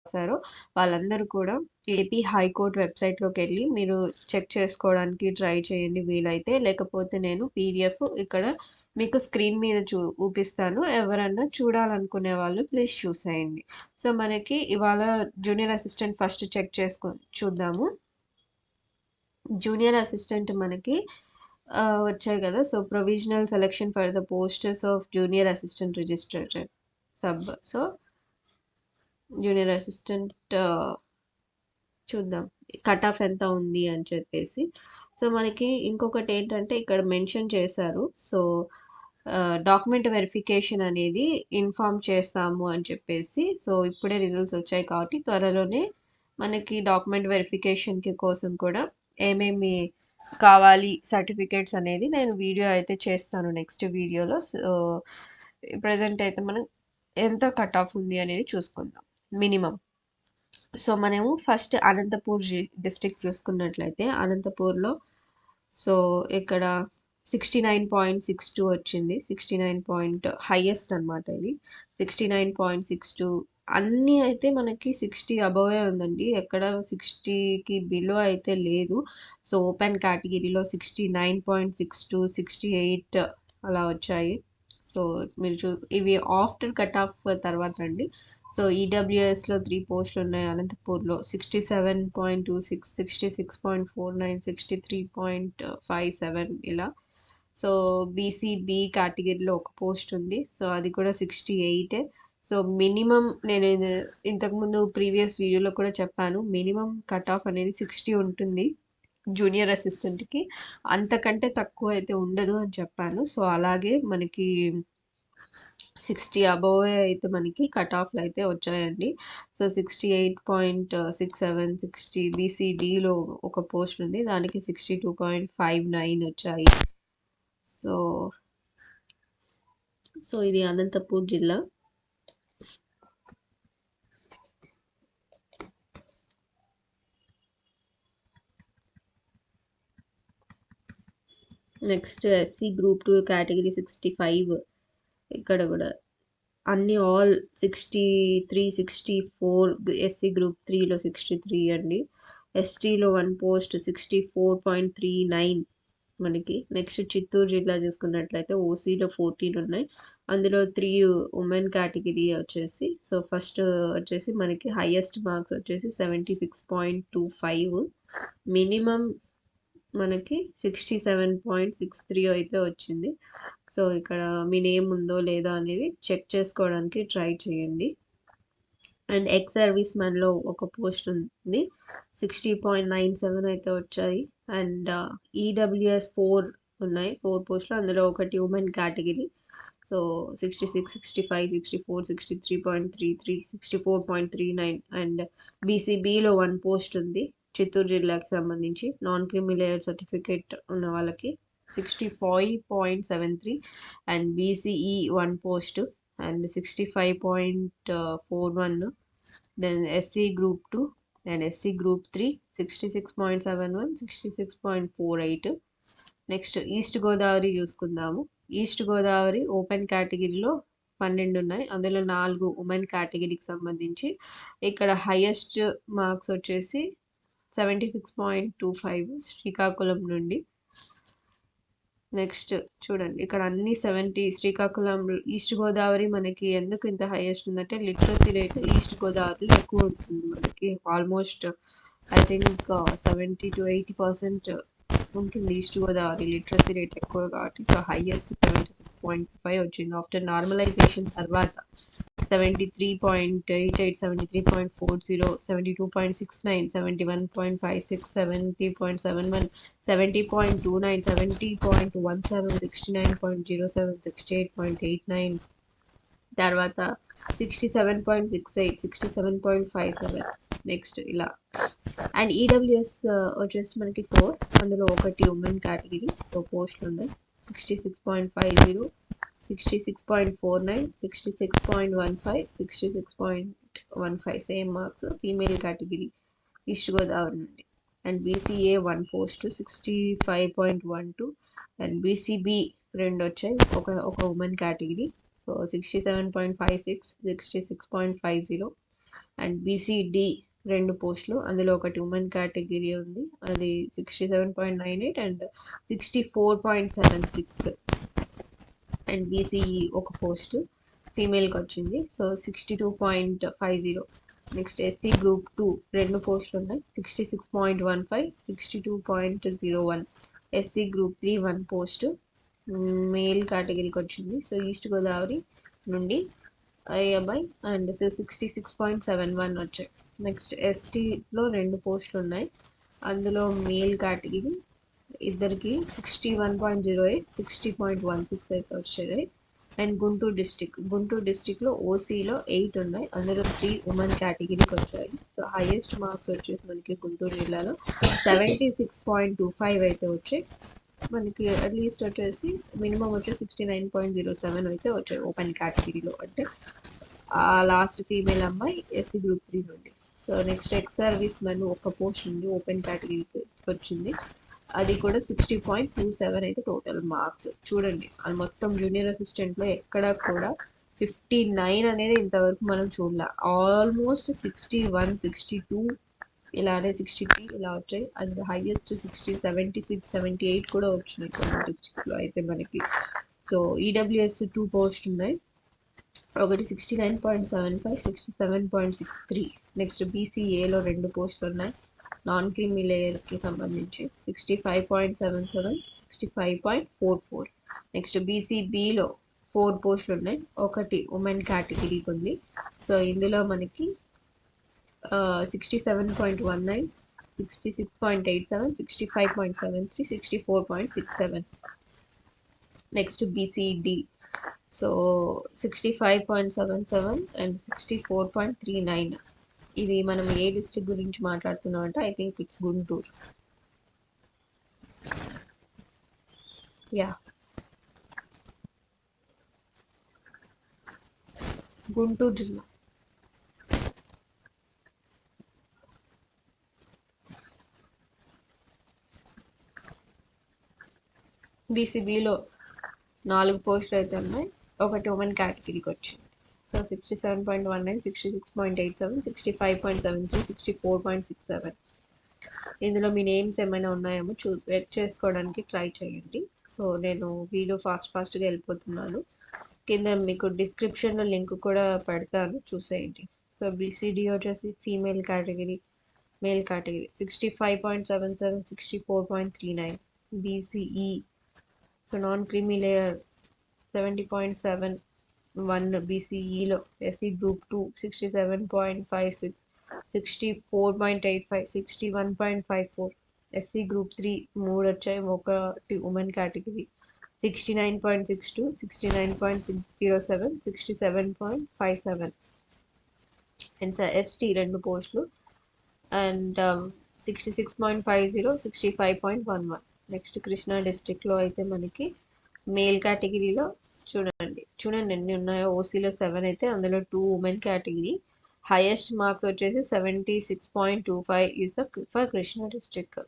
రాసారో వాళ్ళందరూ కూడా AP high court వెబ్సైట్లోకి వెళ్ళి మీరు చెక్ చేసుకోవడానికి ట్రై చేయండి వీలైతే. లేకపోతే నేను పీడిఎఫ్ ఇక్కడ మీకు స్క్రీన్ మీద చూపిస్తాను. ఎవరన్నా చూడాలనుకునే వాళ్ళు ప్లీజ్ చూసేయండి. సో మనకి ఇవాళ జూనియర్ అసిస్టెంట్ ఫస్ట్ చెక్ చూద్దాము. జూనియర్ అసిస్టెంట్ మనకి వచ్చాయి కదా. So provisional selection for the posters of junior assistant registered sub. So junior assistant చూద్దాం కట్ ఆఫ్ ఎంత ఉంది అని చెప్పేసి. సో మనకి ఇంకొకటి ఏంటంటే ఇక్కడ మెన్షన్ చేశారు. సో డాక్యుమెంట్ వెరిఫికేషన్ అనేది ఇన్ఫార్మ్ చేస్తాము అని చెప్పేసి. సో ఇప్పుడే రిజల్ట్స్ వచ్చాయి కాబట్టి త్వరలోనే మనకి డాక్యుమెంట్ వెరిఫికేషన్కి కోసం కూడా ఏమేమి కావాలి సర్టిఫికేట్స్ అనేది నేను వీడియో అయితే చేస్తాను నెక్స్ట్ వీడియోలో. సో ప్రజెంట్ అయితే మనం ఎంత కట్ ఆఫ్ ఉంది అనేది చూసుకుందాం మినిమం. సో మనము ఫస్ట్ అనంతపూర్ డిస్ట్రిక్ట్ చూసుకున్నట్లయితే అనంతపూర్లో సో ఇక్కడ 69.62 వచ్చింది. 69 హైయెస్ట్ అనమాట ఇది. 69.62 అన్నీ అయితే మనకి 60 అబోవే ఉందండి. ఎక్కడ 60కి బిలో అయితే లేదు. సో ఓపెన్ కేటగిరీలో 69.62, 68 అలా వచ్చాయి. సో మీరు ఇవి ఆఫ్టర్ కట్ ఆఫ్ తర్వాత అండి. సో ఈడబ్ల్యూఎస్లో 3 పోస్టులు ఉన్నాయి అనంతపూర్లో. 67.26, 66.49, 63.57 ఇలా. సో బీసీబీ కేటగిరీలో ఒక పోస్ట్ ఉంది. సో అది కూడా 68. సో మినిమం నేను ఇంతకుముందు ప్రీవియస్ వీడియోలో కూడా చెప్పాను, మినిమం కట్ ఆఫ్ అనేది 60 ఉంటుంది జూనియర్ అసిస్టెంట్కి. అంతకంటే తక్కువ అయితే ఉండదు అని చెప్పాను. సో అలాగే మనకి 60 అబోవ్ అయితే మనకి కట్ ఆఫ్లు అయితే వచ్చాయండి. సో 68.67, 60 బీసీడీలో ఒక పోస్ట్ ఉంది, దానికి 62.59 వచ్చాయి. సో ఇది అనంతపూర్ జిల్లా. Next SC group 2 category 65. ఇక్కడ కూడా అన్ని ఆల్ 63, 64. ఎస్సీ గ్రూప్ 3లో 63 అండి. ఎస్టీలో 1 పోస్ట్ 64.39 మనకి. నెక్స్ట్ చిత్తూరు జిల్లా చూసుకున్నట్లయితే ఓసీలో 14 ఉన్నాయి, అందులో 3 ఉమెన్ కేటగిరీ వచ్చేసి. సో ఫస్ట్ వచ్చేసి మనకి హైయెస్ట్ మార్క్స్ వచ్చేసి 76.25, మినిమం మనకి 67.63 అయితే వచ్చింది. సో ఇక్కడ మీ నేమ్ ఉందో లేదో అనేది చెక్ చేసుకోవడానికి ట్రై చేయండి. అండ్ ఎక్స్ సర్వీస్ మ్యాన్లో ఒక పోస్ట్ ఉంది, 60.97 అయితే వచ్చాయి. అండ్ ఈడబ్ల్యూఎస్ 4 ఉన్నాయి, 4 పోస్టులు, అందులో ఒకటి ఉమెన్ కేటగిరీ. సో 66, 65, 64, 63.33, 64.39. అండ్ బీసీబీలో 1 పోస్ట్ ఉంది చిత్తూరు జిల్లాకి సంబంధించి, నాన్ క్రిమి లేయర్ సర్టిఫికేట్ ఉన్న వాళ్ళకి 65.73. And BCE 1 post and 65.41. Then SC group 2 and SC group 3 66.71, 66.48. Next east Godavari చూసుకుందాము. ఈస్ట్ గోదావరి ఓపెన్ కేటగిరీలో 12 ఉన్నాయి, అందులో 4 ఉమెన్ కేటగిరీకి సంబంధించి. ఇక్కడ హైయెస్ట్ మార్క్స్ వచ్చేసి 76.25 శ్రీకాకుళం నుండి. నెక్స్ట్ చూడండి ఇక్కడ అన్ని 70. శ్రీకాకుళం ఈస్ట్ గోదావరి మనకి ఎందుకు ఇంత హైయెస్ట్ ఉందంటే లిటరసీ రేట్ ఈస్ట్ గోదావరిలో ఎక్కువ ఉంటుంది మనకి. ఆల్మోస్ట్ ఐ థింక్ 70 to 80% ఉంటుంది ఈస్ట్ గోదావరి లిటరసీ రేట్ ఎక్కువ కాబట్టి. సో హైయెస్ట్ 76.5 వచ్చింది. ఆఫ్టర్ నార్మలైజేషన్ తర్వాత 73.88, 73.40, 72.69, 71.56, 70.71, 70.29, 70.17, 69.07, 68.89. తర్వాత 67.68, 67.57. నెక్స్ట్ ఇలా. అండ్ ఈడబ్ల్యూఎస్ వచ్చేసి మనకి 4, అందులో ఒకటి ఉమెన్ కేటగిరీ. సో పోస్టులు ఉన్నాయి 66.50, 66.49, 66.15, 66.15 same marks female category east Godavari నుండి. And BCA 1 post 65.12. And BCB 2 వచ్చాయి, ఒక women category. So 67.56, 66.50. And BCD 2 పోస్టులు, అందులో ఒకటి ఉమెన్ కేటగిరీ ఉంది, అది 67.98 అండ్ 64.76. అండ్ బీసీఈ ఒక పోస్ట్ ఫీమేల్కి వచ్చింది, సో 62.50. నెక్స్ట్ ఎస్సీ గ్రూప్ 2 2 పోస్టులు ఉన్నాయి, 66.15 62.01. ఎస్సీ గ్రూప్ 3 1 పోస్ట్ మేల్ కేటగిరీకి వచ్చింది, సో ఈస్ట్ గోదావరి నుండి అబ్బాయి అండ్ 66.71 వచ్చాయి. నెక్స్ట్ ఎస్టీలో 2 పోస్టులు ఉన్నాయి, అందులో మేల్ కేటగిరీ ఇద్దరికి 61.08 60.16 అయితే వచ్చాయి. అండ్ గుంటూరు డిస్టిక్లో ఓసీలో 8 ఉన్నాయి, అందులో 3 ఉమెన్ కేటగిరీకి వచ్చాయి. సో హైయెస్ట్ మార్క్స్ వచ్చేసి మనకి గుంటూరు జిల్లాలో 76.25 అయితే వచ్చాయి. మనకి అట్లీస్ట్ వచ్చేసి మినిమం వచ్చి 69.07 అయితే వచ్చాయి ఓపెన్ కేటగిరీలో, అంటే ఆ లాస్ట్ ఫీమేల్ అమ్మాయి ఎస్సీ గ్రూప్ 3 నుండి. So next X service men ఒక పోస్ట్ నుండి ఓపెన్ కేటగిరీకి వచ్చింది, అది కూడా 60.27 అయితే టోటల్ మార్క్స్. చూడండి అది మొత్తం జూనియర్ అసిస్టెంట్లో ఎక్కడ కూడా 59 అనేది ఇంతవరకు మనం చూడలే. ఆల్మోస్ట్ 61 62 ఇలానే 63 ఇలా వచ్చాయి, అండ్ హైయెస్ట్ 60 76 78 కూడా వచ్చినాయి కొన్ని డిస్ట్రిక్ట్లో అయితే మనకి. సో ఈడబ్ల్యూఎస్ 2 పోస్ట్ ఉన్నాయి, ఒకటి 69.75 67.63. నెక్స్ట్ బీసీఏలో 2 పోస్టులు ఉన్నాయి, నాన్ క్రీమీ లేయర్కి సంబంధించి 65.77 65.44. నెక్స్ట్ బీసీబీలో 4 పోస్టులు ఉన్నాయి, ఒకటి ఉమెన్ కేటగిరీకి ఉంది, సో ఇందులో మనకి 67.19 66.87 65.73 64.67. Next BCD, so 65.77 and 64.39. ఇది మనం ఏ డిస్ట్రిక్ట్ గురించి మాట్లాడుతున్నాం అంటే I think it's Guntur. Yeah, Guntur జిల్లా. బీసీబీలో 4 పోస్టులు అయితే ఉన్నాయి, ఒకటి ఉమెన్ కేటగిరీకి వచ్చింది, సో 67.19 66.87 65.73 64.67. ఇందులో మీ నేమ్స్ ఏమైనా ఉన్నాయేమో వెట్ చేసుకోవడానికి ట్రై చేయండి. సో నేను వీడియో ఫాస్ట్గా వెళ్ళిపోతున్నాను, కింద మీకు డిస్క్రిప్షన్లో లింక్ కూడా పెడతాను, చూసేయండి. సో బీసీడీ వచ్చేసి female category, male category 65.77 64.39. BCE, so non creamy layer 70.71 బీసీఈలో, ఎస్సీ గ్రూప్ 2 67.56 64.85 61.54. ఎస్సీ గ్రూప్ 3 3 వచ్చాయి, ఒకటి ఉమెన్ కేటగిరీ 69.62 69.607 67.57. అండ్ ఎస్టీ 2 పోస్టులు అండ్ 66.50 65.11. నెక్స్ట్ కృష్ణా డిస్ట్రిక్ట్లో అయితే మనకి మేల్ కేటగిరీలో చూడండి ఎన్ని ఉన్నాయో. ఓసీలో 7 అయితే అందులో 2 ఉమెన్ కేటగిరీ, హైయెస్ట్ మార్క్స్ వచ్చేసి 76.25 is the for Krishna district.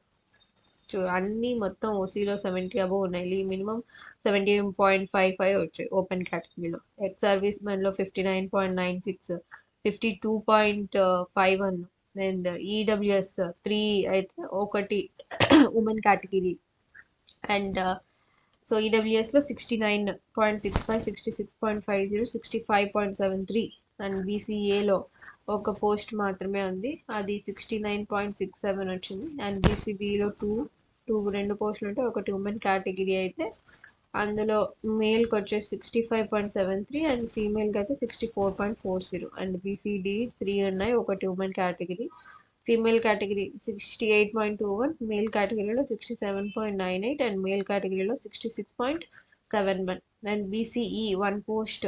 అన్ని మొత్తం ఓసీలో 70 అబోవ్ ఉన్నాయి, మినిమం 70.55 వచ్చాయి ఓపెన్ కేటగిరీలో. ఎక్స్ సర్వీస్ మెన్లో 59.96 52.51. అండ్ ఈడబ్ల్యూఎస్ 3 అయితే ఒకటి ఉమెన్ కేటగిరీ, అండ్ సో ఈడబ్ల్యూఎస్లో 69.65 66.50 65.73. అండ్ బీసీఏలో ఒక పోస్ట్ మాత్రమే ఉంది, అది 69.67 వచ్చింది. అండ్ బీసీబీలో 2 పోస్టులు ఉంటే ఒకటి ఉమెన్ కేటగిరీ అయితే అందులో మేల్కి వచ్చేసి 65.73 అండ్ ఫీమేల్కి అయితే 64.40. అండ్ బీసీడీ 3 ఉన్నాయి, ఒకటి women category, female category 68.21, male కేటగిరీలో 67.98 అండ్ మేల్ కేటగిరీలో 66.71. And BCE 1 post,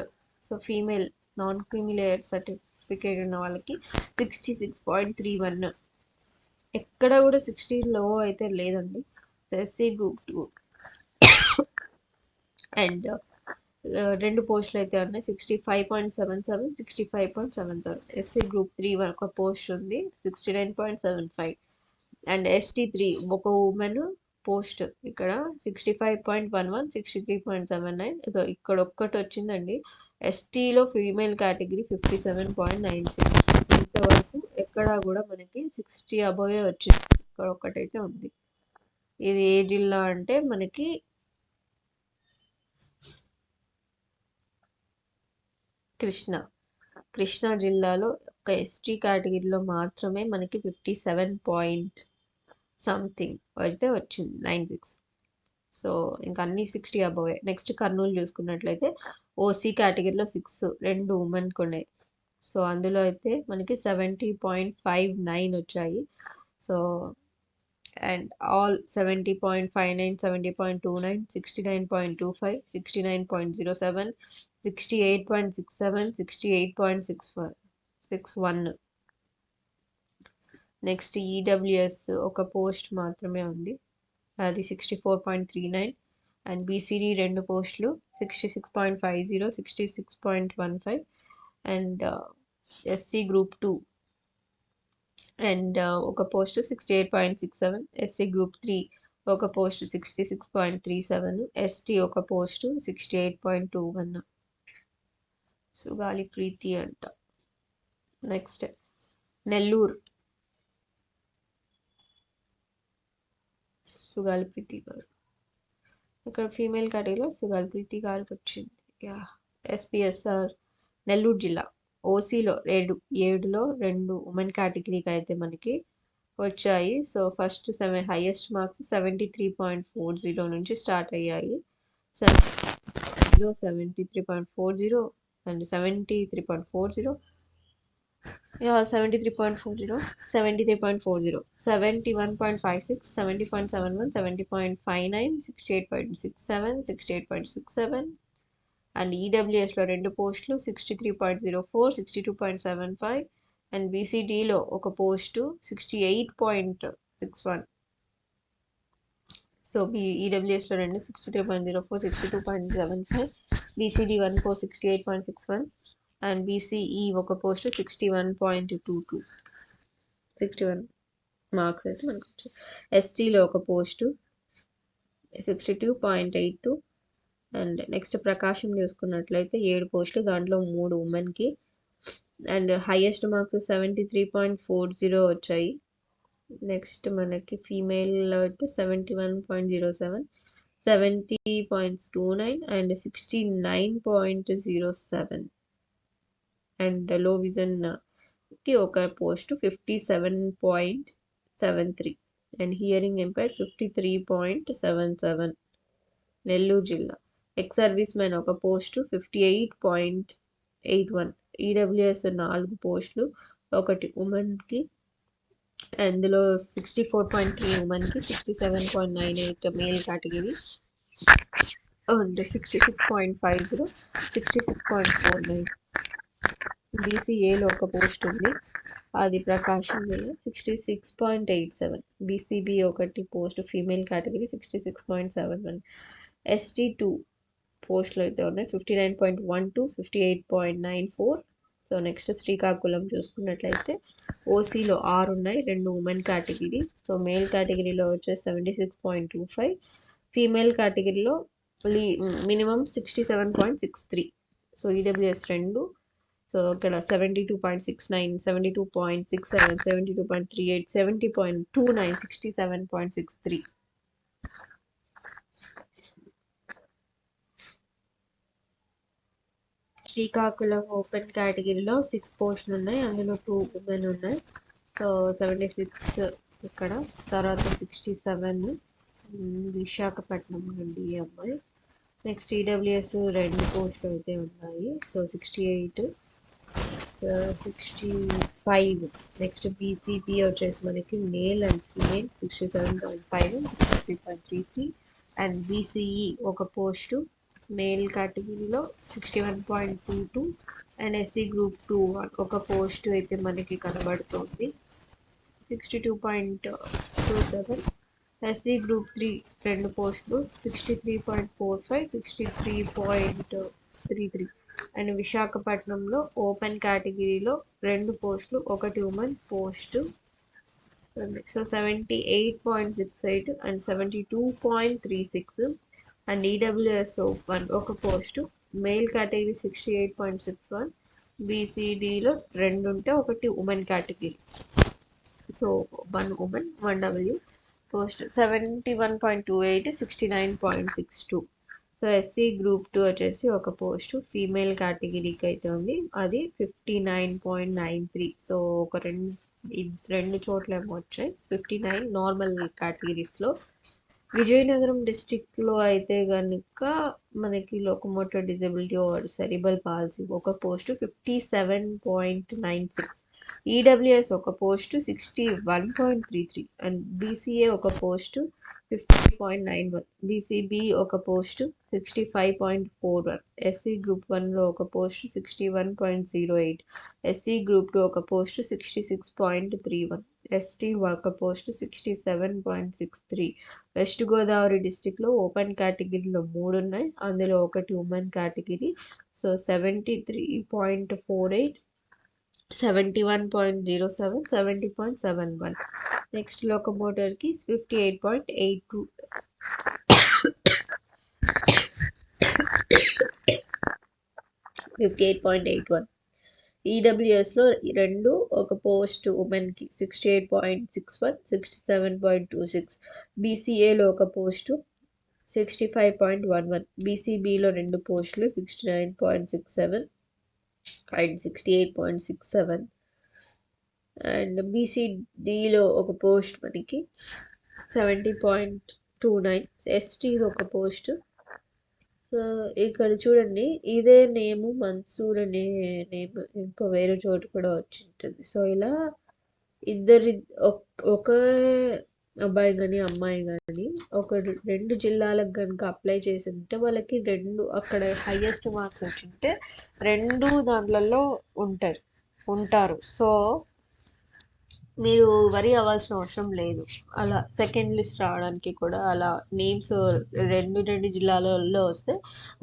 so female non creamy layer certificate ఉన్న వాళ్ళకి 66.31. ఎక్కడ కూడా 60 లో అయితే లేదండి. ఎస్సీ గ్రూప్ 2 అండ్ 2 పోస్టులు అయితే ఉన్నాయి, 65.77 65.77. ఎస్సీ గ్రూప్ 3 ఒక పోస్ట్ ఉంది, 69.75. అండ్ ఎస్టీ 3 ఒక ఉమెన్ పోస్ట్, ఇక్కడ 65.11 63.79. ఇక్కడ ఒక్కటి వచ్చిందండి, ఎస్టీలో ఫీమేల్ కేటగిరీ 57.96. ఇంతవరకు ఎక్కడ కూడా మనకి 60 అబోవే వచ్చింది. ఇక్కడ ఒక్కటైతే ఉంది. ఇది ఏ జిల్లా అంటే మనకి కృష్ణా జిల్లాలో ఒక ఎస్టీ కేటగిరీలో మాత్రమే మనకి 57 పాయింట్ సంథింగ్ అయితే వచ్చింది 96. సో ఇంకా అన్ని 60 అబోవే. నెక్స్ట్ కర్నూలు చూసుకున్నట్లయితే ఓసీ కేటగిరీలో 6 2 ఉమెన్కి ఉన్నాయి. సో అందులో అయితే మనకి 70.59 వచ్చాయి. So and all 70.59, 70.29, 69.25, 69.07, 68.67, 68.61. Next EWS ఒక పోస్ట్ మాత్రమే ఉంది, అది 64.39. అండ్ బీసీడీ 2 పోస్టులు 66.50, 66.15. అండ్ ఎస్సీ గ్రూప్ 2 అండ్ ఒక పోస్ట్ 68.67. ఎస్సీ గ్రూప్ 3 ఒక పోస్ట్ 66.37. ఎస్టీ ఒక పోస్ట్ 68.21. సుగాలి ప్రీతి అంట. నెక్స్ట్ నెల్లూరు సుగాలి ప్రీతి గారు, ఇక్కడ ఫీమేల్ కేటగిరీలో సుగాలి ప్రీతి గారికి వచ్చింది. ఎస్పీఎస్ఆర్ నెల్లూరు జిల్లా ఓసీలో 7లో 2 ఉమెన్ కేటగిరీకి అయితే మనకి వచ్చాయి. సో ఫస్ట్ హైయెస్ట్ మార్క్స్ 73.40 నుంచి స్టార్ట్ అయ్యాయి. 73.40 అండ్ 73.40, 73.40, 73.40, 71.56, 70.71, 70.59, 68.67, 68.67. అండ్ ఈడబ్ల్యూఎస్లో 2 పోస్టులు 63.04, 62.75. అండ్ బీసీడీలో ఒక పోస్టు 68.61. సో ఈడబ్ల్యూఎస్లో 2 63.04, 62.75. BCD 1 post 68.61. అండ్ బీసీఈ ఒక పోస్టు 61.22, 61 మార్క్స్ అయితే మనకు వచ్చాయి. ఎస్టీలో ఒక పోస్టు 62.82. అండ్ నెక్స్ట్ ప్రకాశం చూసుకున్నట్లయితే 7 పోస్టులు, దాంట్లో 3 ఉమెన్కి. అండ్ హైయెస్ట్ మార్క్స్ 73.40 వచ్చాయి. నెక్స్ట్ మనకి ఫీమేల్ అయితే 71.07, 70.29 అండ్ 69.07. అండ్ లో విజన్కి ఒక post 57.73. And hearing impaired 53.77. Nellore జిల్లా ఎక్స్ సర్వీస్ మెన్ ఒక పోస్టు 58.81. ఈడబ్ల్యూఎస్ 4 పోస్టులు, 1 ఉమెన్కి. అందులో 64.3 ఉమెన్కి, 67.98 మేల్ కేటగిరీ అండ్ 66.50, 66.49. బీసీఏలో ఒక పోస్ట్ ఉంది, అది ప్రకాశం జిల్లా 66.87. BCB 1 post female category 66.71. ST 2 పోస్టులు అయితే ఉన్నాయి 59.12, 58.94. సో నెక్స్ట్ శ్రీకాకుళం చూసుకున్నట్లయితే ఓసీలో 6 ఉన్నాయి, 2 ఉమెన్ కేటగిరీ. సో మేల్ కేటగిరీలో వచ్చేసి 76.25, ఫీమేల్ కేటగిరీలో మినిమం 67.63. So EWS 2. సో ఇక్కడ 72.69, 72.67, 72.38, 70.29, 67.63. శ్రీకాకుళం ఓపెన్ కేటగిరీలో 6 పోస్టులు ఉన్నాయి, అందులో 2 ఉమెన్ ఉన్నాయి. సో 76 ఇక్కడ. తర్వాత 67 విశాఖపట్నం నుండి ఈ అమ్మాయి. నెక్స్ట్ ఈడబ్ల్యూఎస్ 2 పోస్టులు అయితే ఉన్నాయి, సో 68, 65. నెక్స్ట్ బీసీపీ వచ్చేసి మనకి male and female 67.5, 63.33. And BCE ఒక పోస్టు మేల్ కేటగిరీలో 61.22. అండ్ ఎస్సీ గ్రూప్ 2 ఒక పోస్టు అయితే మనకి కనబడుతుంది 62.27. ఎస్సీ గ్రూప్ 3 2 పోస్టులు 63.45, 63.33. అండ్ విశాఖపట్నంలో ఓపెన్ కేటగిరీలో 2 పోస్టులు, 1 women post. So 78.68 and 72.36. And EWS 1 ఒక పోస్టు మేల్ కేటగిరీ 68.61, బీసీడీలో 2 ఉంటే ఒకటి women category. So 1 women 1 W post 71.28 69.62. So SC group 2 వచ్చేసి ఒక పోస్ట్ ఫీమేల్ కేటగిరీకి అయితే ఉంది, అది 59.93. సో ఒక రెండు చోట్ల ఏమో వచ్చాయి 59 నార్మల్ కేటగిరీస్లో. విజయనగరం డిస్టిక్లో అయితే కనుక మనకి locomotor disability or cerebral palsy ఒక పోస్టు 57.96, ఈడబ్ల్యూఎస్ ఒక పోస్టు 61.33 అండ్ బీసీఏ ఒక పోస్టు 50.91, బీసీబీ ఒక పోస్టు 65.41, ఎస్సీ గ్రూప్ 1లో ఒక పోస్టు 61.08, ఎస్సీ గ్రూప్ 2 ఒక పోస్టు 66.31, ఎస్టీ ఒక పోస్టు 67.63. వెస్ట్ గోదావరి డిస్టిక్లో ఓపెన్ కేటగిరీలో 3 ఉన్నాయి, అందులో ఒకటి ఉమెన్ కేటగిరీ. సో 73.48, 71.07, 70.71. నెక్స్ట్ లోకోమోటర్కి 58.82, 58.81. ఈడబ్ల్యూఎస్లో 2, ఒక పోస్ట్ ఉమెన్కి 68.61, 67.26. బీసీఏలో ఒక పోస్టు 65.11, బీసీబీలో 2 పోస్టులు 69.67 అండ్ 68.67. అండ్ బీసీడీలో ఒక పోస్ట్ మనకి 70.29, ఎస్టీలో ఒక పోస్టు. సో ఇక్కడ చూడండి, ఇదే నేము మన్సూర్ అనే నేమ్ ఇంకో వేరే చోటు కూడా వచ్చి ఉంటుంది. సో ఇలా ఒక అబ్బాయి కానీ అమ్మాయి కానీ ఒక 2 జిల్లాలకు కనుక అప్లై చేసి ఉంటే వాళ్ళకి 2 అక్కడ హైయెస్ట్ మార్క్స్ వచ్చింటే 2 దాంట్లలో ఉంటారు. సో మీరు వరి అవ్వాల్సిన అవసరం లేదు. అలా సెకండ్ లిస్ట్ రావడానికి కూడా అలా నేమ్స్ 2 జిల్లాలలో వస్తే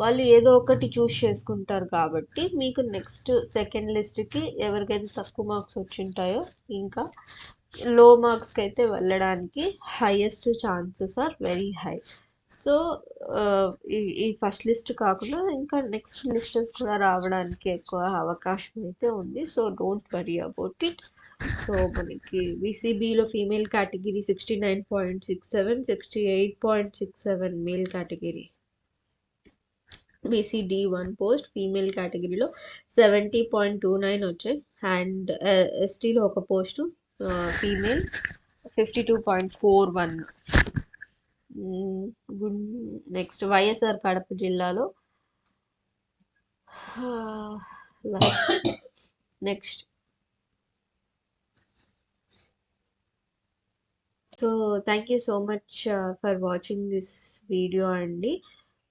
వాళ్ళు ఏదో ఒకటి చూస్ చేసుకుంటారు కాబట్టి మీకు నెక్స్ట్ సెకండ్ లిస్ట్కి ఎవరికైతే తక్కువ మార్క్స్ వచ్చింటాయో ఇంకా లో మార్క్స్కి అయితే వెళ్ళడానికి highest chances are very high. So ఈ ఫస్ట్ లిస్ట్ కాకుండా ఇంకా నెక్స్ట్ లిస్టెస్ కూడా రావడానికి ఎక్కువ అవకాశం అయితే ఉంది. So don't worry about it. So మనకి బీసీబీలో female category 69.67, 68.67 male category. BCD 1 post female కేటగిరీలో 70.29 వచ్చాయి. అండ్ ఎస్టీలో ఒక post female 52.41. Next YSR Kadapa జిల్లాలో next. So thank you so much for watching this video అండి.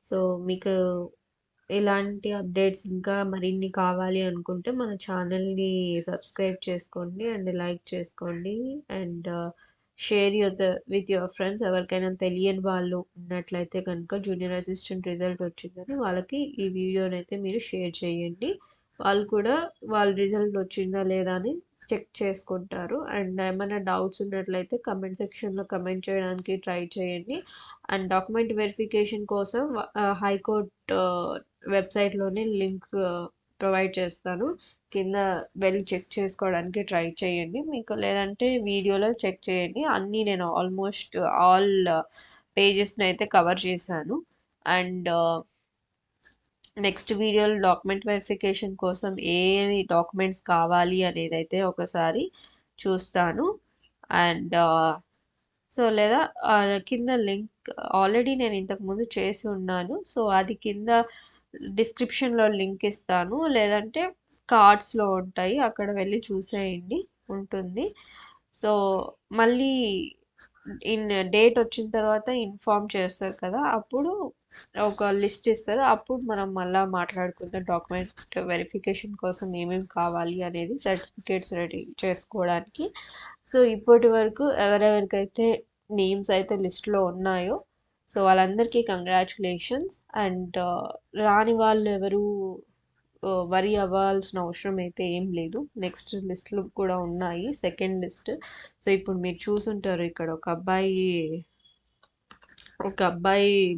సో మీకు ఇలాంటి అప్డేట్స్ ఇంకా మరిన్ని కావాలి అనుకుంటే మన ఛానల్ని సబ్స్క్రైబ్ చేసుకోండి అండ్ లైక్ చేసుకోండి and share with your friends. ఎవరికైనా తెలియని వాళ్ళు ఉన్నట్లయితే కనుక జూనియర్ అసిస్టెంట్ రిజల్ట్ వచ్చిందని వాళ్ళకి ఈ వీడియోని అయితే మీరు షేర్ చేయండి. వాళ్ళు కూడా వాళ్ళ రిజల్ట్ వచ్చిందా లేదా అని చెక్ చేసుకుంటారు. అండ్ ఏమైనా డౌట్స్ ఉన్నట్లయితే కమెంట్ సెక్షన్లో కమెంట్ చేయడానికి ట్రై చేయండి. అండ్ డాక్యుమెంట్ వెరిఫికేషన్ కోసం హైకోర్ట్ వెబ్సైట్లోనే లింక్ ప్రొవైడ్ చేస్తాను, కింద వెళ్ళి చెక్ చేసుకోవడానికి ట్రై చేయండి. మీకు లేదంటే వీడియోలో చెక్ చేయండి. అన్నీ నేను ఆల్మోస్ట్ ఆల్ పేజెస్ని అయితే కవర్ చేశాను. అండ్ నెక్స్ట్ వీడియోలో డాక్యుమెంట్ వెరిఫికేషన్ కోసం ఏమి డాక్యుమెంట్స్ కావాలి అనేది అయితే ఒకసారి చూస్తాను. అండ్ సో లేదా కింద లింక్ ఆల్రెడీ నేను ఇంతకుముందు చేసి ఉన్నాను. సో అది కింద డిస్క్రిప్షన్లో లింక్ ఇస్తాను, లేదంటే కార్డ్స్లో ఉంటాయి, అక్కడ వెళ్ళి చూసేయండి ఉంటుంది. సో మళ్ళీ డేట్ వచ్చిన తర్వాత ఇన్ఫార్మ్ చేస్తారు కదా, అప్పుడు ఒక లిస్ట్ ఇస్తారు, అప్పుడు మనం మళ్ళీ మాట్లాడుకుందాం డాక్యుమెంట్ వెరిఫికేషన్ కోసం ఏమేమి కావాలి అనేది, సర్టిఫికేట్స్ రెడీ చేసుకోవడానికి. సో ఇప్పటి వరకు ఎవరెవరికైతే నేమ్స్ అయితే లిస్ట్లో ఉన్నాయో సో వాళ్ళందరికీ కంగ్రాచులేషన్స్. అండ్ రాని వాళ్ళు ఎవరు వరి అవ్వాల్సిన అవసరం అయితే ఏం లేదు. నెక్స్ట్ లిస్ట్లు కూడా ఉన్నాయి, సెకండ్ లిస్ట్. సో ఇప్పుడు మీరు చూసుంటారు ఇక్కడ ఒక అబ్బాయి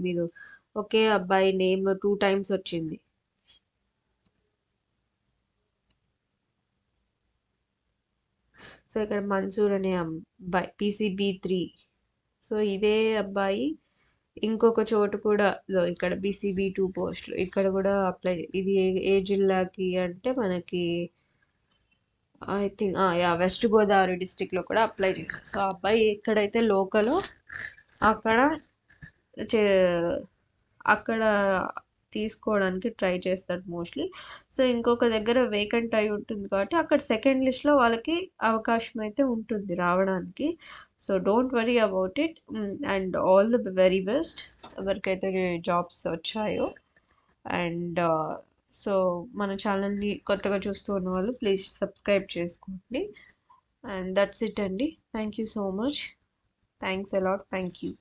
మీరు ఒకే అబ్బాయి నేమ్ 2 times వచ్చింది. సో ఇక్కడ మన్సూర్ అనే అబ్బాయి PCB3. సో ఇదే అబ్బాయి ఇంకొక చోటు కూడా ఇక్కడ BCB2 పోస్టులు ఇక్కడ కూడా అప్లై. ఇది ఏ జిల్లాకి అంటే మనకి ఐ థింక్ వెస్ట్ గోదావరి డిస్టిక్లో కూడా అప్లై చేశారు. సో అబ్బాయి ఎక్కడైతే లోకలో అక్కడ అక్కడ తీసుకోవడానికి ట్రై చేస్తాడు మోస్ట్లీ. సో ఇంకొక దగ్గర వేకెంట్ అయి ఉంటుంది కాబట్టి అక్కడ సెకండ్ లిస్ట్లో వాళ్ళకి అవకాశం అయితే ఉంటుంది రావడానికి. So don't worry about it and all the very best ఎవరికైతే జాబ్స్ వచ్చాయో. అండ్ సో మన ఛానల్ని కొత్తగా చూస్తూ ఉన్న వాళ్ళు ప్లీజ్ సబ్స్క్రైబ్ చేసుకోండి. అండ్ దట్స్ ఇట్ అండి. Thank you so much. Thanks a lot. Thank you.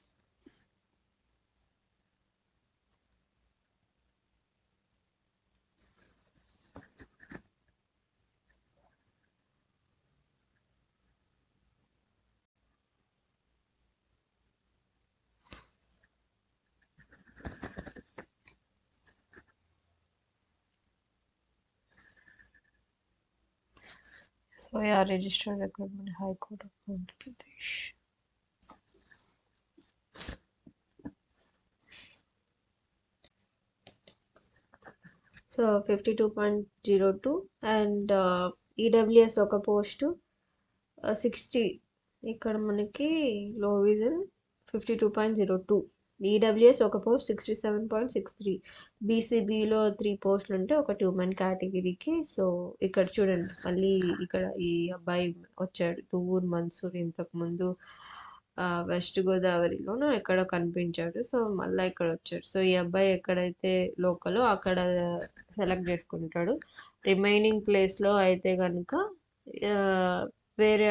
So yeah, registered recruitment, High Court of Andhra Pradesh. So 52.02 and EWS ఒక పోస్టు 60. ఇక్కడ మనకి లో విజన్ 52.02. EWS ఒక పోస్ట్ 67.63. BCBలో 3 పోస్టులు ఉంటే ఒకటి ఉమెన్ కేటగిరీకి. సో ఇక్కడ చూడండి మళ్ళీ ఇక్కడ ఈ అబ్బాయి వచ్చాడు తువ్వూరు మన్సూర్. ఇంతకుముందు వెస్ట్ గోదావరిలోనూ ఎక్కడో కనిపించాడు. సో మళ్ళీ ఇక్కడ వచ్చాడు. సో ఈ అబ్బాయి ఎక్కడైతే లోకలో అక్కడ సెలెక్ట్ చేసుకుంటాడు. రిమైనింగ్ ప్లేస్లో అయితే కనుక వేరే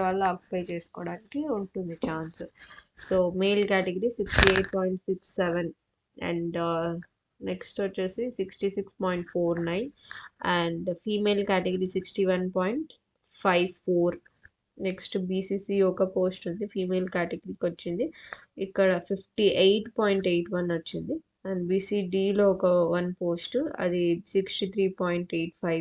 వాళ్ళు ఆక్యుపై చేసుకోవడానికి ఉంటుంది chance. So male category 68.67 and next వచ్చేసి 66.49 and female category 61.54. Next BCC ఒక పోస్ట్ ఉంది ఫీమేల్ కేటగిరీకి వచ్చింది. ఇక్కడ 58.81 వచ్చింది. అండ్ BCDలో ఒక 1 పోస్ట్ అది 63.85.